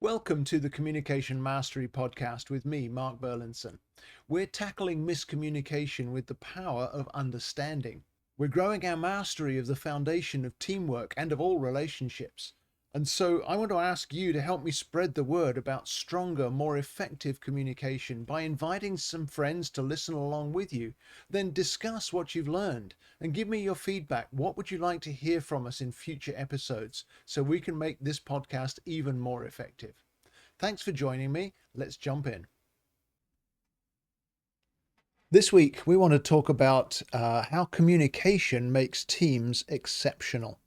Welcome to the Communication Mastery Podcast with me, Mark Burlinson. We're tackling miscommunication with the power of understanding. We're growing our mastery of the foundation of teamwork and of all relationships. And so I want to ask you to help me spread the word about stronger, more effective communication by inviting some friends to listen along with you. Then discuss what you've learned and give me your feedback. What would you like to hear from us in future episodes so we can make this podcast even more effective? Thanks for joining me. Let's jump in. This week, we want to talk about how communication makes teams exceptional.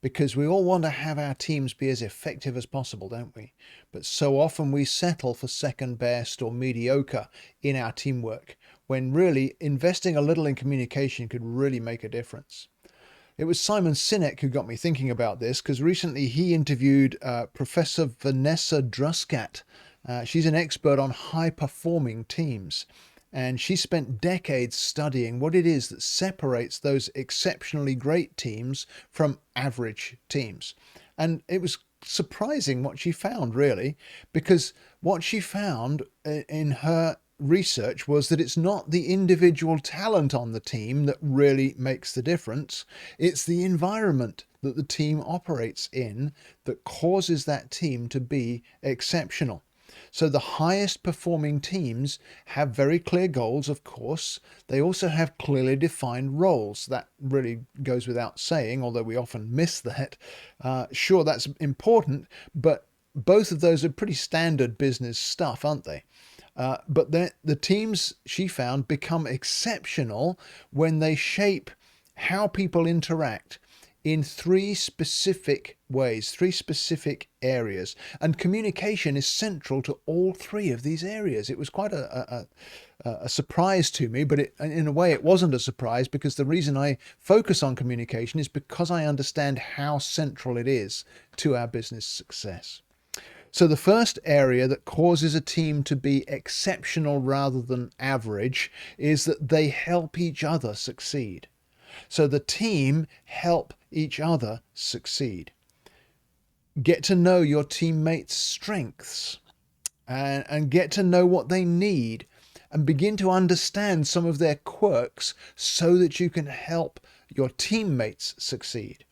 Because we all want to have our teams be as effective as possible, don't we? But so often we settle for second best or mediocre in our teamwork, when really investing a little in communication could really make a difference. It was Simon Sinek who got me thinking about this, because recently he interviewed Professor Vanessa Druskat. She's an expert on high-performing teams. And she spent decades studying what it is that separates those exceptionally great teams from average teams. And it was surprising what she found, really, because what she found in her research was that it's not the individual talent on the team that really makes the difference. It's the environment that the team operates in that causes that team to be exceptional. So the highest performing teams have very clear goals, of course. They also have clearly defined roles. That really goes without saying, although we often miss that. Sure, that's important, but both of those are pretty standard business stuff, aren't they? But the teams, she found, become exceptional when they shape how people interact in three specific ways, three specific areas. And communication is central to all three of these areas. It was quite a surprise to me, but in a way it wasn't a surprise, because the reason I focus on communication is because I understand how central it is to our business success. So the first area that causes a team to be exceptional rather than average is that they help each other succeed. So the team help each other succeed. Get to know your teammates' strengths and get to know what they need and begin to understand some of their quirks so that you can help your teammates succeed.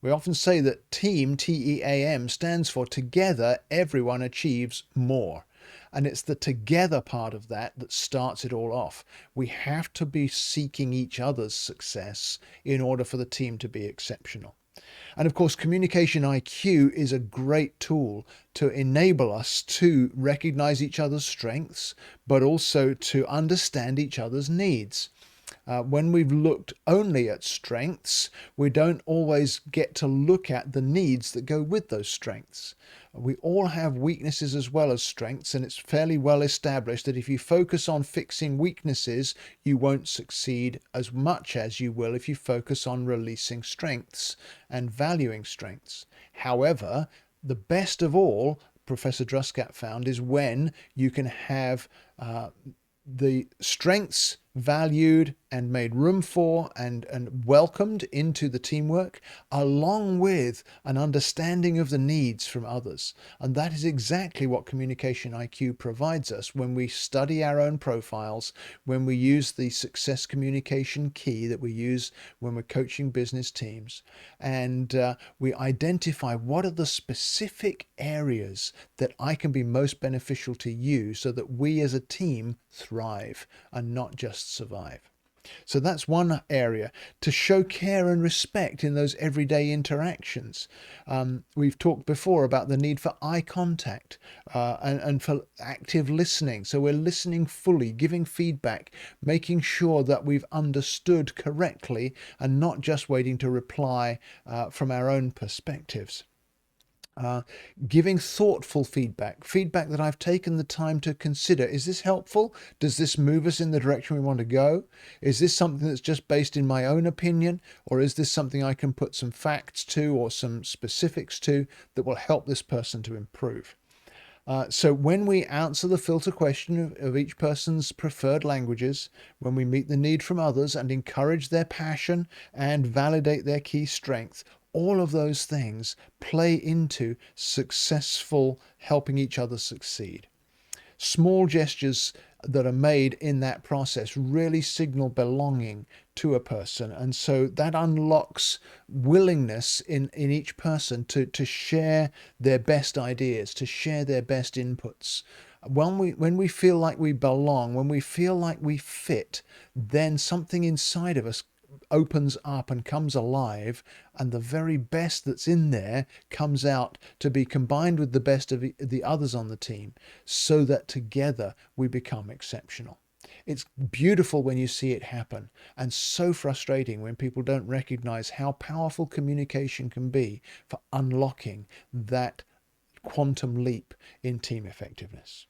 We often say that team, T-E-A-M, stands for together everyone achieves more. And it's the together part of that that starts it all off. We have to be seeking each other's success in order for the team to be exceptional. And of course, communication IQ is a great tool to enable us to recognize each other's strengths, but also to understand each other's needs. When we've looked only at strengths, we don't always get to look at the needs that go with those strengths. We all have weaknesses as well as strengths, and it's fairly well established that if you focus on fixing weaknesses, you won't succeed as much as you will if you focus on releasing strengths and valuing strengths. However, the best of all, Professor Druskat found, is when you can have the strengths valued and made room for and welcomed into the teamwork, along with an understanding of the needs from others. And that is exactly what Communication IQ provides us when we study our own profiles, when we use the success communication key that we use when we're coaching business teams, and we identify what are the specific areas that I can be most beneficial to you so that we as a team thrive and not just survive. So that's one area, to show care and respect in those everyday interactions. We've talked before about the need for eye contact and for active listening. So we're listening fully, giving feedback, making sure that we've understood correctly and not just waiting to reply from our own perspectives. Giving thoughtful feedback that I've taken the time to consider. Is this helpful? Does this move us in the direction we want to go? Is this something that's just based in my own opinion? Or is this something I can put some facts to or some specifics to that will help this person to improve? So when we answer the filter question of each person's preferred languages, when we meet the need from others and encourage their passion and validate their key strength, All of those things play into successful helping each other succeed. Small gestures that are made in that process really signal belonging to a person. And so that unlocks willingness in each person to share their best ideas, to share their best inputs. When we feel like we belong, when we feel like we fit, then something inside of us opens up and comes alive, and the very best that's in there comes out to be combined with the best of the others on the team, so that together we become exceptional. It's beautiful when you see it happen, and so frustrating when people don't recognize how powerful communication can be for unlocking that quantum leap in team effectiveness.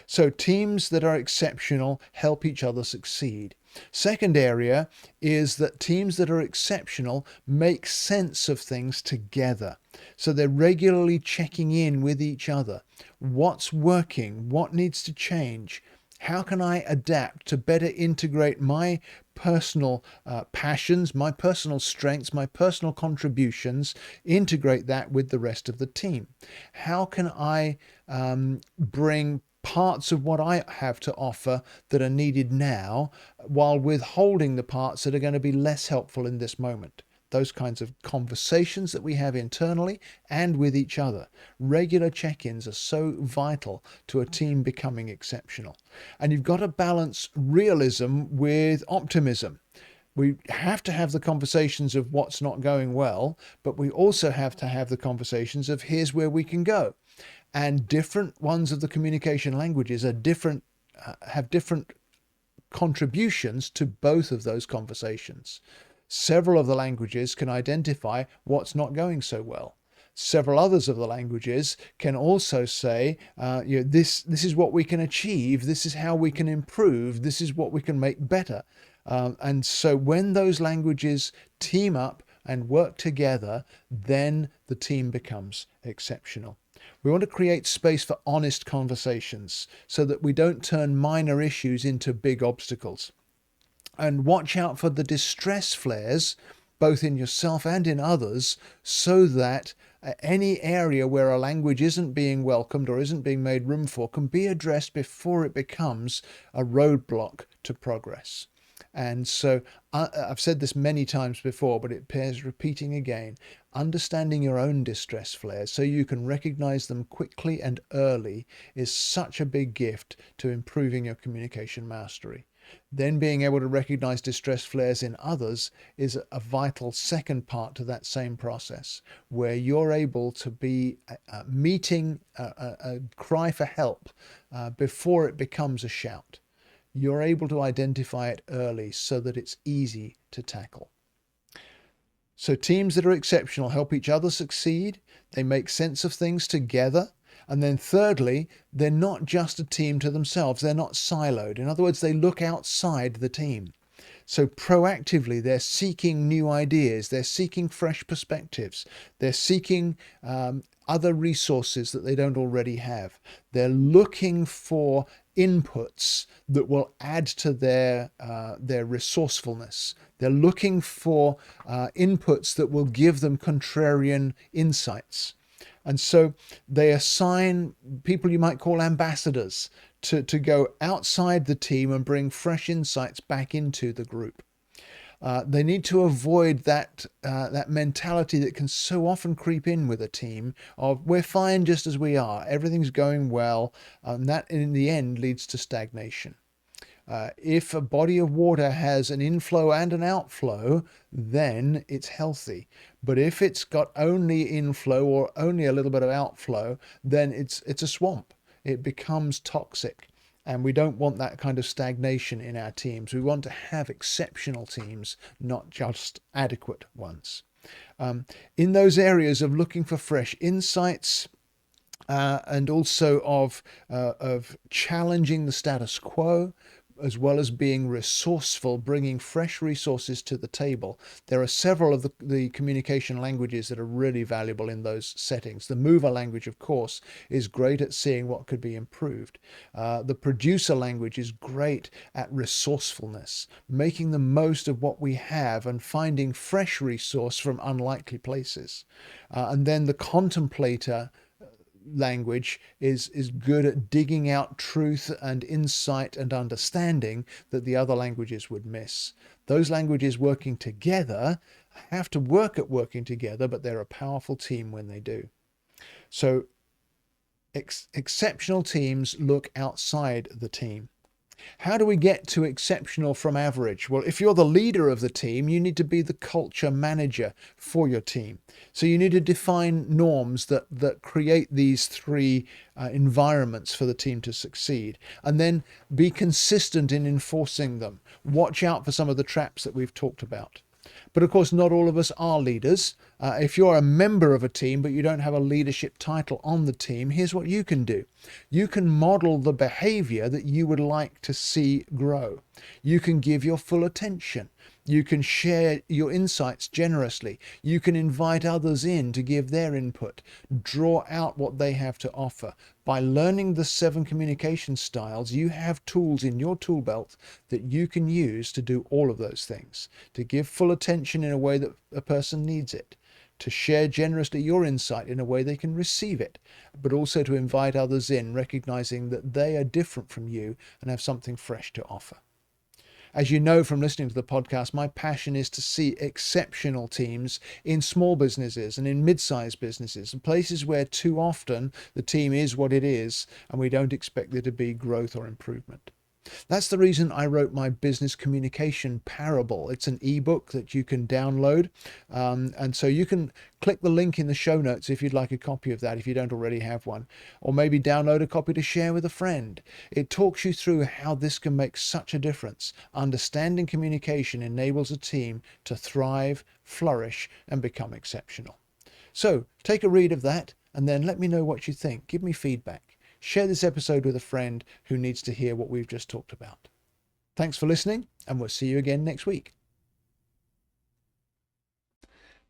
So teams that are exceptional help each other succeed. Second area is that teams that are exceptional make sense of things together. So they're regularly checking in with each other. What's working? What needs to change? How can I adapt to better integrate my personal passions, my personal strengths, my personal contributions, integrate that with the rest of the team? How can I bring parts of what I have to offer that are needed now, while withholding the parts that are going to be less helpful in this moment? Those kinds of conversations that we have internally and with each other. Regular check-ins are so vital to a team becoming exceptional. And you've got to balance realism with optimism. We have to have the conversations of what's not going well, but we also have to have the conversations of here's where we can go. And different ones of the communication languages are different, have different contributions to both of those conversations. Several of the languages can identify what's not going so well. Several others of the languages can also say, this is what we can achieve, this is how we can improve, this is what we can make better. And so when those languages team up and work together, then the team becomes exceptional. We want to create space for honest conversations so that we don't turn minor issues into big obstacles. And watch out for the distress flares, both in yourself and in others, so that any area where a language isn't being welcomed or isn't being made room for can be addressed before it becomes a roadblock to progress. And so I've said this many times before, but it bears repeating again. Understanding your own distress flares so you can recognize them quickly and early is such a big gift to improving your communication mastery. Then being able to recognize distress flares in others is a vital second part to that same process, where you're able to be meeting a cry for help before it becomes a shout. You're able to identify it early so that it's easy to tackle. So teams that are exceptional help each other succeed. They make sense of things together. And then thirdly, they're not just a team to themselves. They're not siloed. In other words, they look outside the team. So proactively, they're seeking new ideas. They're seeking fresh perspectives. They're seeking other resources that they don't already have. They're looking for inputs that will add to their resourcefulness. They're looking for inputs that will give them contrarian insights. And so they assign people you might call ambassadors to go outside the team and bring fresh insights back into the group. They need to avoid that mentality that can so often creep in with a team of we're fine just as we are, everything's going well, and that in the end leads to stagnation. If a body of water has an inflow and an outflow, then it's healthy. But if it's got only inflow or only a little bit of outflow, then it's a swamp. It becomes toxic. And we don't want that kind of stagnation in our teams. We want to have exceptional teams, not just adequate ones. In those areas of looking for fresh insights, and also of challenging the status quo, as well as being resourceful, bringing fresh resources to the table. There are several of the communication languages that are really valuable in those settings. The mover language, of course, is great at seeing what could be improved. The producer language is great at resourcefulness, making the most of what we have and finding fresh resource from unlikely places. And then the contemplator language is good at digging out truth and insight and understanding that the other languages would miss. Those languages working together have to work at working together, but they're a powerful team when they do. So exceptional teams look outside the team. How do we get to exceptional from average? Well, if you're the leader of the team, you need to be the culture manager for your team. So you need to define norms that create these three environments for the team to succeed, and then be consistent in enforcing them. Watch out for some of the traps that we've talked about. But of course, not all of us are leaders. If you're a member of a team, but you don't have a leadership title on the team, here's what you can do. You can model the behavior that you would like to see grow. You can give your full attention. You can share your insights generously. You can invite others in to give their input. Draw out what they have to offer. By learning the 7 communication styles, you have tools in your tool belt that you can use to do all of those things. To give full attention in a way that a person needs it. To share generously your insight in a way they can receive it, but also to invite others in, recognizing that they are different from you and have something fresh to offer. As you know from listening to the podcast, my passion is to see exceptional teams in small businesses and in mid-sized businesses, places where too often the team is what it is and we don't expect there to be growth or improvement. That's the reason I wrote my business communication parable. It's an ebook that you can download. And so you can click the link in the show notes if you'd like a copy of that, if you don't already have one, or maybe download a copy to share with a friend. It talks you through how this can make such a difference. Understanding communication enables a team to thrive, flourish, and become exceptional. So take a read of that and then let me know what you think. Give me feedback. Share this episode with a friend who needs to hear what we've just talked about. Thanks for listening, and we'll see you again next week.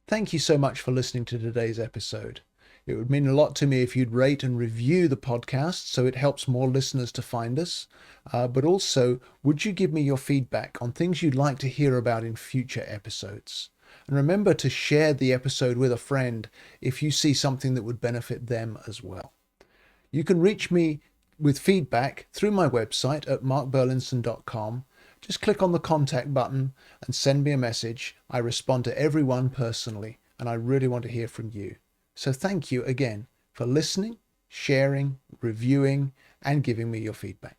Thank you so much for listening to today's episode. It would mean a lot to me if you'd rate and review the podcast so it helps more listeners to find us. But also, would you give me your feedback on things you'd like to hear about in future episodes? And remember to share the episode with a friend if you see something that would benefit them as well. You can reach me with feedback through my website at markburlinson.com. Just click on the contact button and send me a message. I respond to everyone personally, and I really want to hear from you. So thank you again for listening, sharing, reviewing, and giving me your feedback.